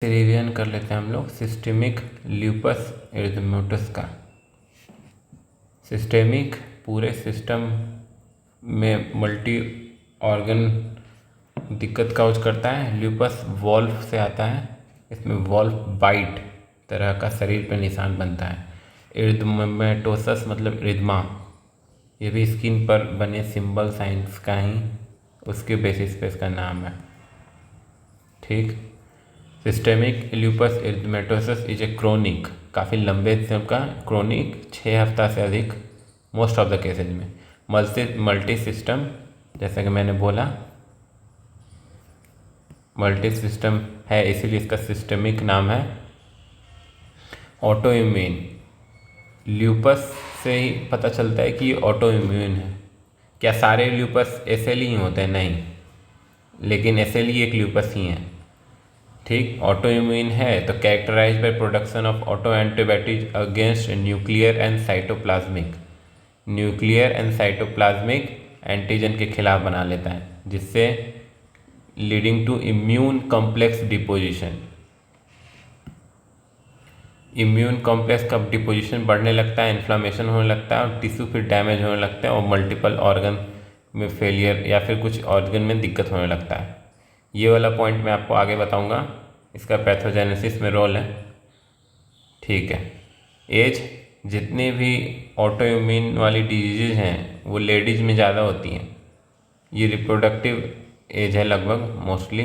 Revision कर लेते हैं हम लोग सिस्टेमिक ल्यूपस एरिथेमेटस का। सिस्टेमिक पूरे सिस्टम में मल्टी ऑर्गन दिक्कत काउज करता है। ल्यूपस वॉल्व से आता है, इसमें वॉल्व बाइट तरह का शरीर पर निशान बनता है। एरिथेमेटोसस मतलब इरिथमा, ये भी स्किन पर बने सिंबल साइंस का ही उसके बेसिस पे इसका नाम है। ठीक। Systemic lupus erythematosus is a chronic, काफ़ी लंबे समय का क्रोनिक, 6 हफ्ता से अधिक मोस्ट ऑफ द केसेज में। मल्टी सिस्टम, जैसा कि मैंने बोला मल्टी सिस्टम है, इसीलिए इसका सिस्टेमिक नाम है। ऑटो इम्यून, ल्यूपस से ही पता चलता है कि ये ऑटो इम्यून है। क्या सारे ल्यूपस एसएल ही होते हैं? नहीं, लेकिन एसएल ही एक ल्यूपस ही है। ठीक। ऑटो इम्यून है तो characterise by production of autoantibodies against nuclear and cytoplasmic, nuclear and cytoplasmic antigen के खिलाफ बना लेता है, जिससे leading to immune complex deposition. Immune complex का डिपोजिशन बढ़ने लगता है, इन्फ्लामेशन होने लगता है और टिश्यू फिर डैमेज होने लगता है और मल्टीपल ऑर्गन में फेलियर या फिर कुछ ऑर्गन में दिक्कत होने लगता है। ये वाला पॉइंट मैं आपको आगे बताऊंगा, इसका पैथोजेनेसिस में रोल है। ठीक है। एज, जितनी भी ऑटो इम्यून वाली डिजीज़ हैं वो लेडीज़ में ज़्यादा होती हैं। ये रिप्रोडक्टिव एज है लगभग मोस्टली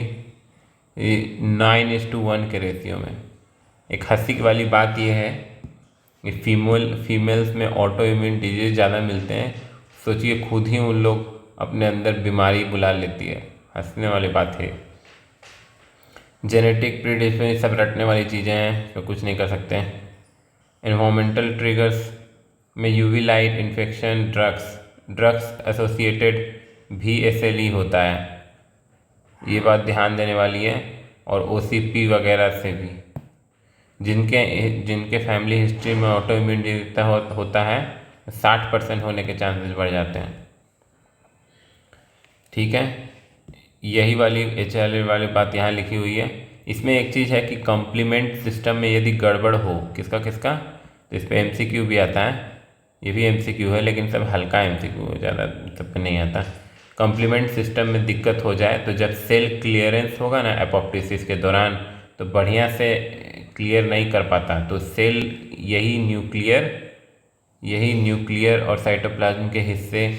9:1 के रेशियो में। एक हंसी वाली बात यह है कि फीमेल्स में ऑटो इम्यून डिजीज़ ज़्यादा मिलते हैं। सोचिए खुद ही उन लोग अपने अंदर बीमारी बुला लेती है, हंसने वाली बात है। जेनेटिक प्रीडिस्पोजिशन सब रटने वाली चीज़ें हैं, तो कुछ नहीं कर सकते हैं। एनवायरमेंटल ट्रिगर्स में UV light, infection, drugs associated भी एसएलई होता है, ये बात ध्यान देने वाली है। और ओसीपी वगैरह से भी, जिनके फैमिली हिस्ट्री में ऑटो इम्यून डिजीज होता है 60% होने के चांसेस बढ़ जाते हैं। ठीक है। यही वाली एचएलए वाली बात यहाँ लिखी हुई है। इसमें एक चीज़ है कि कॉम्प्लीमेंट सिस्टम में यदि गड़बड़ हो, किसका तो इस पर एमसीक्यू भी आता है। ये भी एमसीक्यू है, लेकिन सब हल्का एमसीक्यू है, ज़्यादा सब पे नहीं आता। कॉम्प्लीमेंट सिस्टम में दिक्कत हो जाए तो जब सेल क्लियरेंस होगा ना एपोप्टोसिस के दौरान, तो बढ़िया से क्लियर नहीं कर पाता, तो सेल यही न्यूक्लियर और साइटोप्लाज्म के हिस्से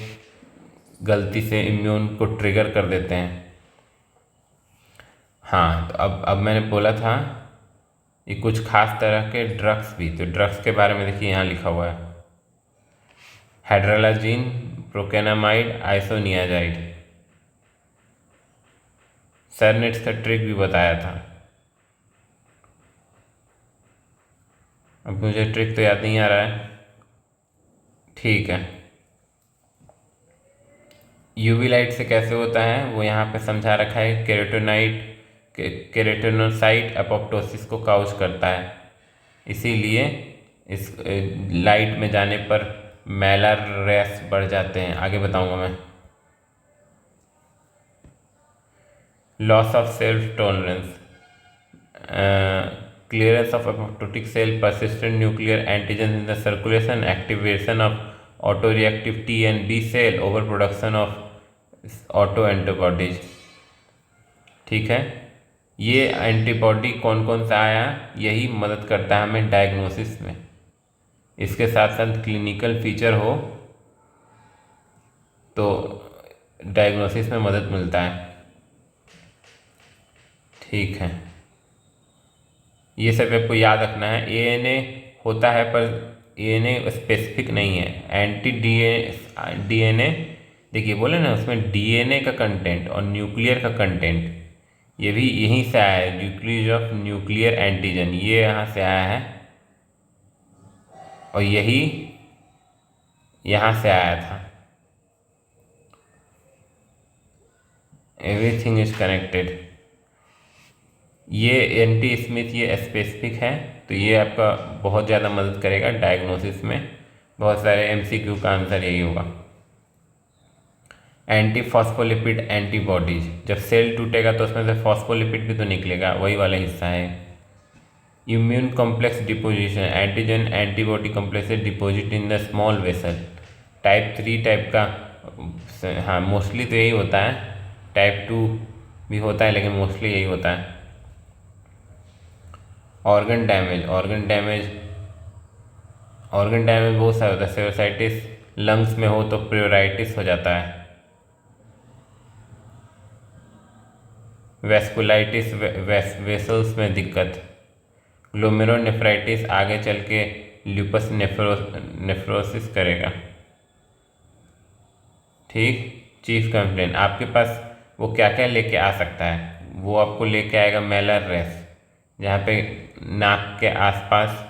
गलती से इम्यून को ट्रिगर कर देते हैं। हाँ, तो अब मैंने बोला था ये कुछ खास तरह के ड्रग्स भी, तो ड्रग्स के बारे में देखिए यहाँ लिखा हुआ है। Hydralazine, procainamide, isoniazid. सर ने इसका ट्रिक भी बताया था, अब मुझे ट्रिक तो याद नहीं आ रहा है। ठीक है। यूवी लाइट से कैसे होता है वो यहाँ पे समझा रखा है। केराटिनोसाइट एपोप्टोसिस को काउज करता है, इसीलिए इस लाइट में जाने पर मैलर रेस बढ़ जाते हैं। आगे बताऊंगा मैं। Loss of self tolerance, clearance of apoptotic cell, persistent nuclear antigens in the circulation, activation of autoreactive T and B cell, overproduction of autoantibodies। ठीक है। ये एंटीबॉडी कौन कौन सा आया, यही मदद करता है हमें डायग्नोसिस में। इसके साथ साथ क्लिनिकल फीचर हो तो डायग्नोसिस में मदद मिलता है। ठीक है। ये सब आपको याद रखना है। एएनए होता है पर एएनए स्पेसिफिक नहीं है। एंटी डीएनए, देखिए बोले ना उसमें डीएनए का कंटेंट और न्यूक्लियर का कंटेंट, ये भी यहीं से आया है। न्यूक्लियर ऑफ न्यूक्लियर एंटीजन, ये यहाँ से आया है और यही यहाँ से आया था। Everything is connected. ये एंटी स्मिथ ये स्पेसिफिक है, तो ये आपका बहुत ज़्यादा मदद करेगा डायग्नोसिस में। बहुत सारे एमसीक्यू का आंसर यही होगा। एंटी फॉस्फोलिपिड एंटीबॉडीज, जब सेल टूटेगा तो उसमें से फॉस्फोलिपिड भी तो निकलेगा, वही वाला हिस्सा है। Immune complex deposition, antigen antibody complex deposit in the small vessel. Type 3 type का, हाँ मोस्टली तो यही होता है, टाइप 2 भी होता है लेकिन मोस्टली यही होता है। ऑर्गन डैमेज, ऑर्गन डैमेज बहुत सारा होता है। सेरोसाइटिस लंग्स में हो तो प्योराइटिस हो जाता है। वेस्कुलाइटिस वेसल्स में दिक्कत। ग्लोमेरुलोनेफ्राइटिस आगे चल के ल्यूपस नेफ्रोसिस करेगा। ठीक। चीफ कंप्लेन आपके पास वो क्या क्या लेके आ सकता है, वो आपको लेके आएगा मेलर रेस, जहाँ पे नाक के आसपास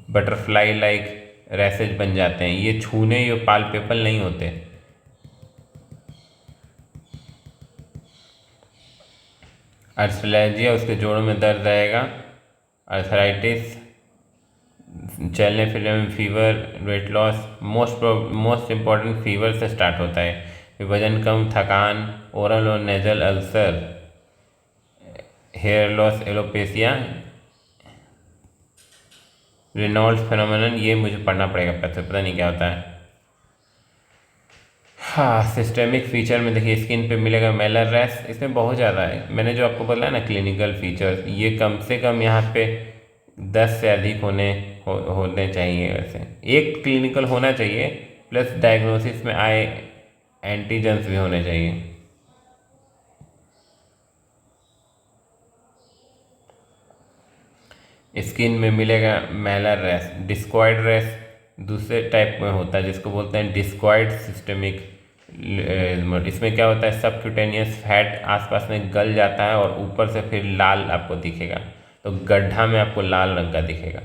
बटरफ्लाई लाइक रैसेज बन जाते हैं। ये छूने ये पालपेबल नहीं होते। अर्थलैजिया, उसके जोड़ों में दर्द रहेगा। अर्थराइटिस, चलने फिरने में fever, weight loss, most important fever से स्टार्ट होता है। फिर वजन कम, थकान, ओरल और nasal ulcer, hair loss, alopecia, Raynaud's phenomenon, ये मुझे पढ़ना पड़ेगा, पता नहीं क्या होता है। हाँ, सिस्टेमिक फीचर में देखिए स्किन पे मिलेगा मेलर रैश, इसमें बहुत ज़्यादा है। मैंने जो आपको बोला ना क्लिनिकल फीचर्स, ये कम से कम यहाँ पे 10 से अधिक होने चाहिए। वैसे एक क्लिनिकल होना चाहिए, प्लस डायग्नोसिस में आए एंटीजेंस भी होने चाहिए। स्किन में मिलेगा मेलर रैश। डिस्क्वाइड रैश दूसरे टाइप में होता है, जिसको बोलते हैं डिस्क्वाइड सिस्टेमिक। इसमें क्या होता है, सबक्यूटेनियस फैट आसपास में गल जाता है और ऊपर से फिर लाल आपको दिखेगा, तो गड्ढा में आपको लाल रंग का दिखेगा।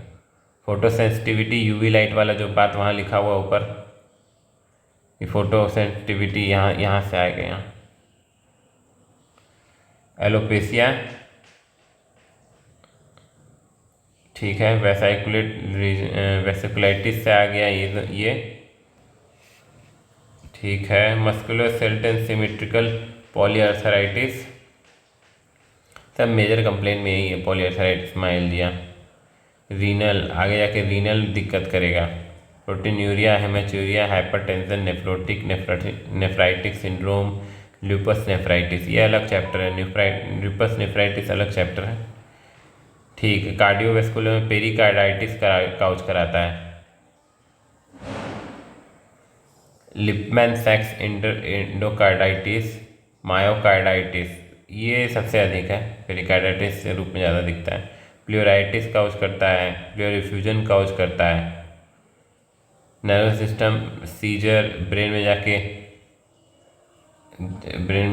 फोटो सेंसिटिविटी, यूवी लाइट वाला जो बात वहाँ लिखा हुआ ऊपर, ये फोटो सेंसिटिविटी यहाँ से आएगा यहाँ। एलोपेसिया, ठीक है। वेसिकुलाइटिस से आ गया ये ठीक है। मस्कुलर स्केलेटल सिमेट्रिकल पॉलीआर्थराइटिस, सब मेजर कंप्लेन में यही है, पॉलीआर्थराइटिस माइल्डिया। रीनल, आगे जाके रीनल दिक्कत करेगा। Proteinuria, haematuria, hypertension, nephritic syndrome, lupus nephritis, ये अलग चैप्टर है। ल्यूपस नेफ्राइटिस अलग चैप्टर है। ठीक है। कार्डियोवेस्कुलर में पेरिकार्डाइटिस काउच कराता है। लिपमैन सैक्स एंडोकार्डाइटिस, मायोकार्डाइटिस, ये सबसे अधिक है, पेरिकार्डाइटिस के रूप में ज़्यादा दिखता है। प्लूराइटिस काउच करता है, प्लूरिफ्यूजन काउच करता है। नर्वस सिस्टम, सीजर, ब्रेन में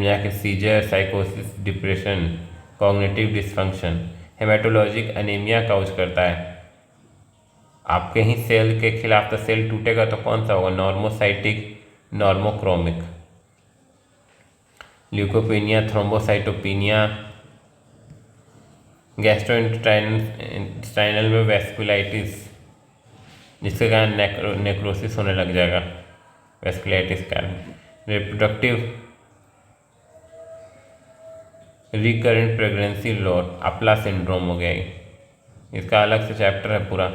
जाके सीजर, साइकोसिस, depression, cognitive dysfunction. Haematologic anaemia cause करता है। आपके ही सेल के खिलाफ तो सेल टूटेगा तो कौन सा होगा, normocytic, normochromic. Leukopenia, thrombocytopenia. Gastrointestinal में वेस्कुलाइटिस, जिसके कारण नेक्रोसिस होने लग जाएगा, वेस्कुलाइटिस के कारण। Reproductive, recurrent pregnancy loss, APLA syndrome हो गया, इसका अलग से चैप्टर है पूरा।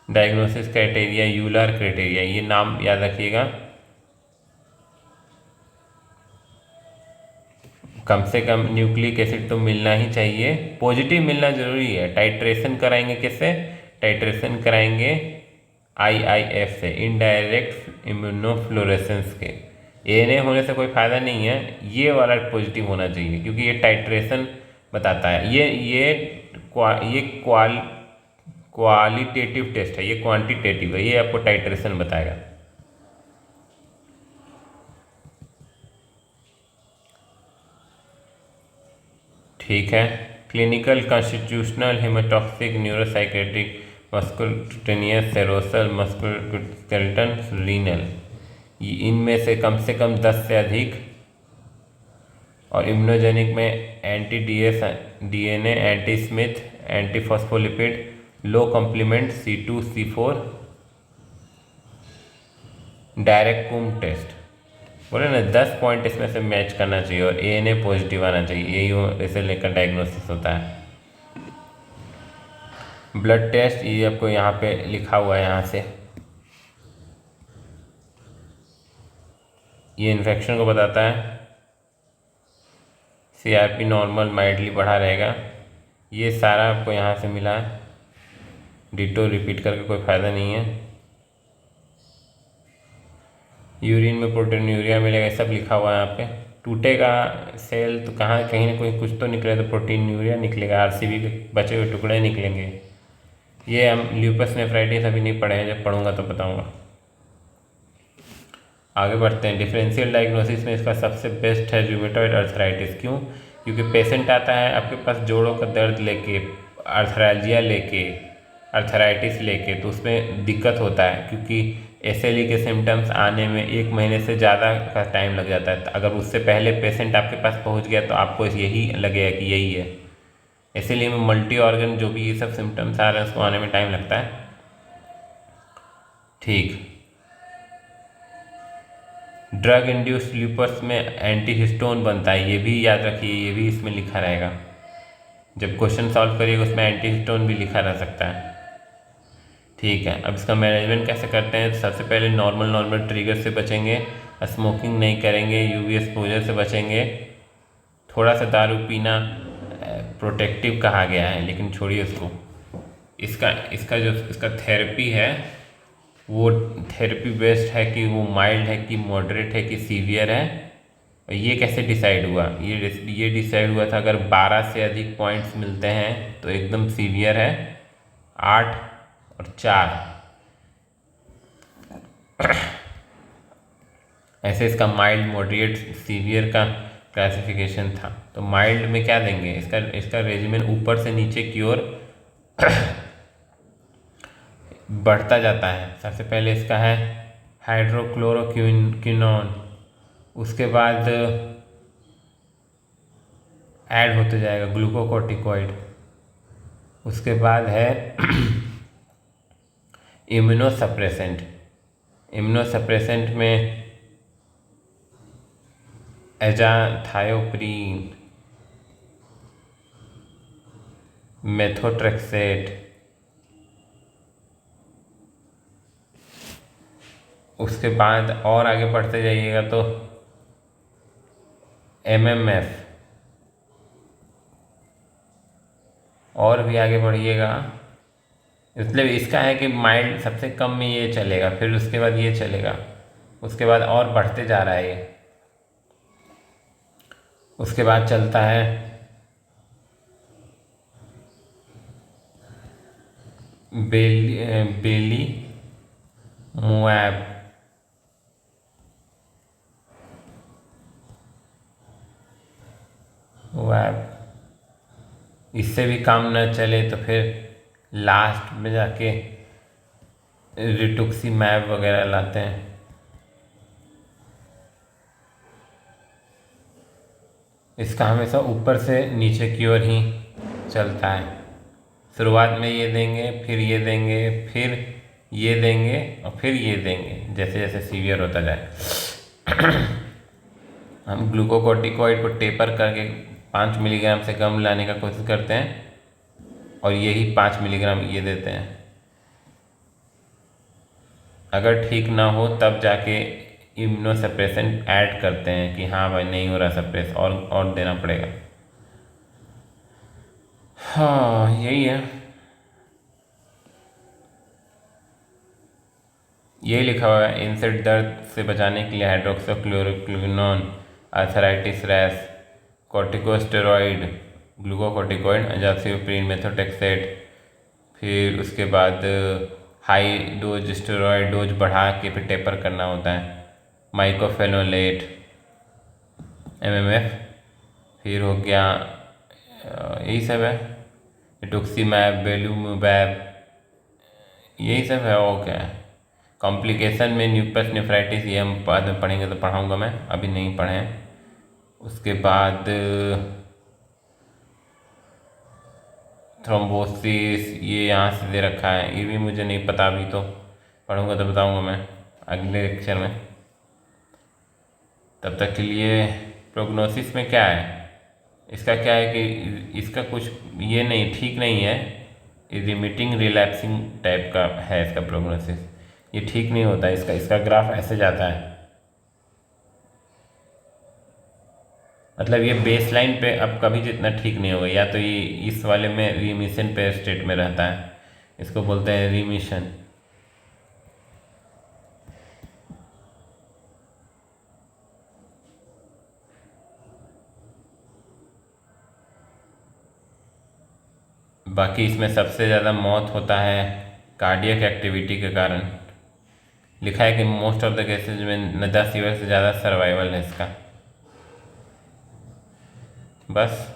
डायग्नोसिस क्राइटेरिया, यूलर क्राइटेरिया, ये नाम याद रखिएगा। कम से कम न्यूक्लिक एसिड तो मिलना ही चाहिए, पॉजिटिव मिलना जरूरी है। टाइट्रेशन कराएंगे किससे, टाइट्रेशन कराएंगे IIF से, इनडायरेक्ट इम्यूनोफ्लोरेसेंस के। ANA होने से कोई फ़ायदा नहीं है, ये वाला पॉजिटिव होना चाहिए, क्योंकि ये टाइट्रेशन बताता है। ये क्वालिटेटिव टेस्ट है, ये क्वांटिटेटिव है, ये आपको टाइट्रेशन बताएगा। ठीक है। Clinical, constitutional, hematotoxic, neuropsychiatric, mucocutaneous, serosal, musculoskeletal, renal, इनमें से कम 10 से अधिक। और इम्यूनोजेनिक में anti DNA, anti Smith, anti phospholipid, low complement, C2, C4, direct Coombs test. बोले ना 10 पॉइंट इसमें से मैच करना चाहिए और ANA पॉजिटिव आना चाहिए, यही इसे लेकर डायग्नोसिस होता है। ब्लड टेस्ट ये आपको यहाँ पे लिखा हुआ है, यहाँ से ये इन्फेक्शन को बताता है। CRP नॉर्मल माइल्डली बढ़ा रहेगा, ये सारा आपको यहाँ से मिला है। डिटो रिपीट करके कोई फ़ायदा नहीं है। यूरिन में प्रोटीनूरिया मिलेगा, सब लिखा हुआ है यहाँ पे। टूटेगा सेल तो कहाँ, कहीं ना कहीं कुछ तो निकले, तो प्रोटीनूरिया निकलेगा, RCB के बचे हुए टुकड़े निकलेंगे। ये हम ल्यूपस नेफ्राइटिस अभी नहीं पढ़े हैं, जब पढ़ूंगा तो बताऊंगा। आगे बढ़ते हैं। डिफरेंशियल डायग्नोसिस में इसका सबसे बेस्ट है रूमेटॉइड अर्थराइटिस। क्यों? क्योंकि पेशेंट आता है आपके पास जोड़ों का दर्द लेके, अर्थरालजिया लेके, अर्थराइटिस लेके, तो उसमें दिक्कत होता है क्योंकि SLE के सिम्टम्स आने में 1 महीने से ज़्यादा का टाइम लग जाता है। तो अगर उससे पहले पेशेंट आपके पास पहुंच गया तो आपको यही लगेगा कि यही है। SLE में मल्टी ऑर्गन जो भी ये सब सिम्टम्स आ रहे हैं उसको आने में टाइम लगता है। ठीक। ड्रग इंड्यूस्ड ल्यूपस में एंटीहिस्टोन बनता है, ये भी याद रखिए, ये भी इसमें लिखा रहेगा। जब क्वेश्चन सॉल्व करिएगा उसमें एंटीहिस्टोन भी लिखा रह सकता है। ठीक है, अब इसका मैनेजमेंट कैसे करते हैं? सबसे पहले नॉर्मल ट्रिगर से बचेंगे, स्मोकिंग नहीं करेंगे, UV एक्सपोजर से बचेंगे। थोड़ा सा दारू पीना प्रोटेक्टिव कहा गया है, लेकिन छोड़िए उसको। इसका थेरेपी है वो थेरेपी बेस्ड है कि वो माइल्ड है कि मॉडरेट है कि सीवियर है। ये कैसे डिसाइड हुआ? ये डिसाइड हुआ था अगर 12 से अधिक पॉइंट्स मिलते हैं तो एकदम सीवियर है, 8 और 4 ऐसे इसका माइल्ड, मॉडरेट, सीवियर का क्लासिफिकेशन था। तो माइल्ड में क्या देंगे? इसका रेजिमेंट ऊपर से नीचे की ओर बढ़ता जाता है। सबसे पहले इसका है हाइड्रोक्लोरोक्विनोन, उसके बाद ऐड होते जाएगा ग्लूकोकोर्टिकोइड, उसके बाद है इम्यूनोसप्रेसेंट। इम्यूनोसप्रेसेंट में एजाथायोप्रीन, मेथोट्रेक्सेट, उसके बाद और आगे बढ़ते जाइएगा तो MMF, और भी आगे बढ़िएगा। मतलब इसका है कि माइल्ड सबसे कम में ये चलेगा, फिर उसके बाद ये चलेगा, उसके बाद और बढ़ते जा रहा है ये। उसके बाद चलता है बेली मुआब, इससे भी काम न चले तो फिर लास्ट में जाके रिटुक्सीमैब वगैरह लाते हैं। इसका हमेशा ऊपर से नीचे की ओर ही चलता है। शुरुआत में ये देंगे, फिर ये देंगे, फिर ये देंगे और फिर ये देंगे, जैसे जैसे सीवियर होता जाए। हम ग्लूकोकोर्टिकोइड को टेपर करके 5 मिलीग्राम से कम लाने का कोशिश करते हैं और यही 5 मिलीग्राम ये देते हैं। अगर ठीक ना हो तब जाके इम्यूनोसप्रेसेंट ऐड करते हैं कि हाँ भाई नहीं हो रहा सप्रेस, और देना पड़ेगा। हाँ यही है, यही लिखा हुआ है। इंसेक्ट दर्द से बचाने के लिए hydroxychloroquinone, arthritis rash, corticosteroid, glucocorticoid, azathioprine, methotrexate, फिर उसके बाद हाई डोज स्टेरॉइड डोज बढ़ा के फिर टेपर करना होता है, माइकोफेनोलेट, MMF, फिर हो गया यही सब है, रिटुक्सीमैब, बेलूमैब, यही सब है। और क्या है? कॉम्प्लिकेशन में ल्यूपस नेफ्राइटिस, ये हम बाद में पढ़ेंगे तो पढ़ाऊँगा मैं, अभी नहीं पढ़े हैं। उसके बाद थ्रोम्बोसिस, ये यहाँ से दे रखा है, ये भी मुझे नहीं पता, अभी तो पढ़ूंगा तो बताऊंगा मैं अगले लेक्चर में। तब तक के लिए प्रोग्नोसिस में क्या है, इसका क्या है कि इसका कुछ ये नहीं, ठीक नहीं है, रिमिटिंग रिलैप्सिंग टाइप का है इसका प्रोग्नोसिस, ये ठीक नहीं होता इसका ग्राफ ऐसे जाता है, मतलब ये बेसलाइन पे अब कभी जितना ठीक नहीं होगा, या तो ये इस वाले में रिमिशन पे स्टेट में रहता है, इसको बोलते हैं रिमिशन। बाकी इसमें सबसे ज़्यादा मौत होता है कार्डियक एक्टिविटी के कारण, लिखा है कि मोस्ट ऑफ द केसेज में 10 ईयर से ज़्यादा सर्वाइवल है इसका। बस।